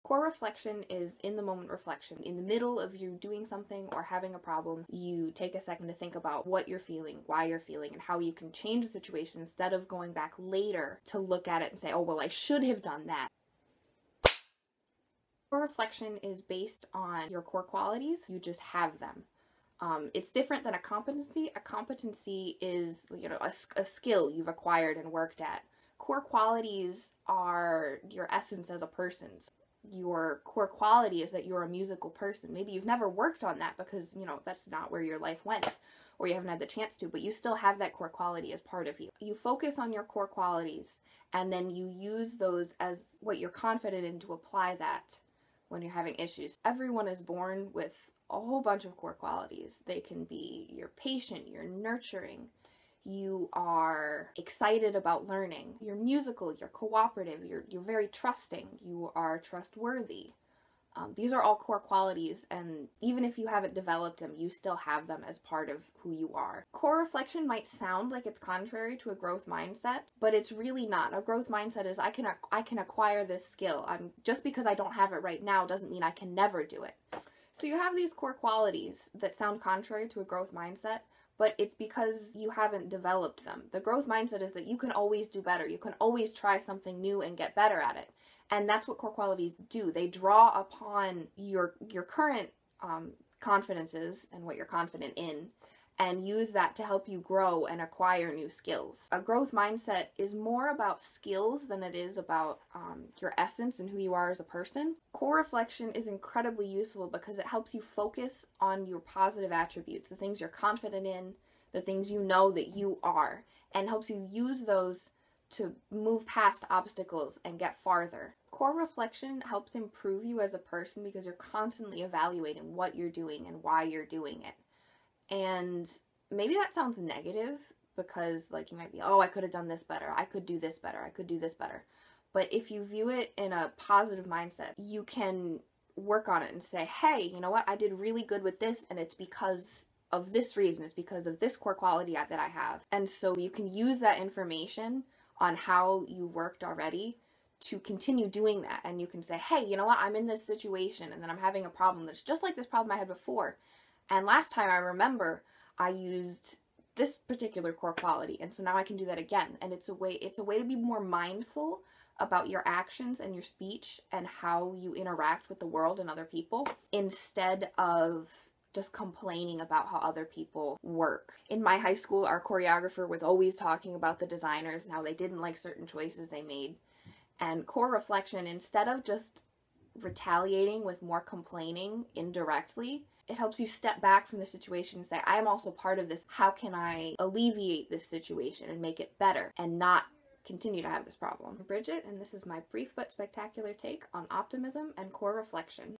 Core reflection is in the moment reflection. In the middle of you doing something or having a problem, you take a second to think about what you're feeling, why you're feeling, and how you can change the situation instead of going back later to look at it and say, oh, well, I should have done that. Core reflection is based on your core qualities. You just have them. It's different than a competency. A competency is, a skill you've acquired and worked at. Core qualities are your essence as a person. Your core quality is that you're a musical person. Maybe you've never worked on that because, that's not where your life went, or you haven't had the chance to, but you still have that core quality as part of you. You focus on your core qualities, and then you use those as what you're confident in to apply that when you're having issues. Everyone is born with a whole bunch of core qualities. They can be you're patient, you're nurturing, you are excited about learning, you're musical, you're cooperative, you're very trusting, you are trustworthy. These are all core qualities, and even if you haven't developed them, you still have them as part of who you are. Core reflection might sound like it's contrary to a growth mindset, but it's really not. A growth mindset is I can acquire this skill. Just because I don't have it right now doesn't mean I can never do it. So you have these core qualities that sound contrary to a growth mindset, but it's because you haven't developed them. The growth mindset is that you can always do better. You can always try something new and get better at it. And that's what core qualities do. They draw upon your current confidences and what you're confident in, and use that to help you grow and acquire new skills. A growth mindset is more about skills than it is about your essence and who you are as a person. Core reflection is incredibly useful because it helps you focus on your positive attributes, the things you're confident in, the things you know that you are, and helps you use those to move past obstacles and get farther. Core reflection helps improve you as a person because you're constantly evaluating what you're doing and why you're doing it. And maybe that sounds negative because, you might be, oh, I could have done this better, I could do this better, I could do this better. But if you view it in a positive mindset, you can work on it and say, hey, you know what, I did really good with this, and it's because of this reason, it's because of this core quality that I have. And so you can use that information on how you worked already to continue doing that. And you can say, hey, you know what, I'm in this situation, and then I'm having a problem that's just like this problem I had before. And last time I remember I used this particular core quality, and so now I can do that again. And it's a way to be more mindful about your actions and your speech and how you interact with the world and other people, instead of just complaining about how other people work. In my high school, our choreographer was always talking about the designers and how they didn't like certain choices they made. And core reflection, instead of just retaliating with more complaining indirectly, it helps you step back from the situation and say, I am also part of this. How can I alleviate this situation and make it better and not continue to have this problem? I'm Bridget, and this is my brief but spectacular take on optimism and core reflection.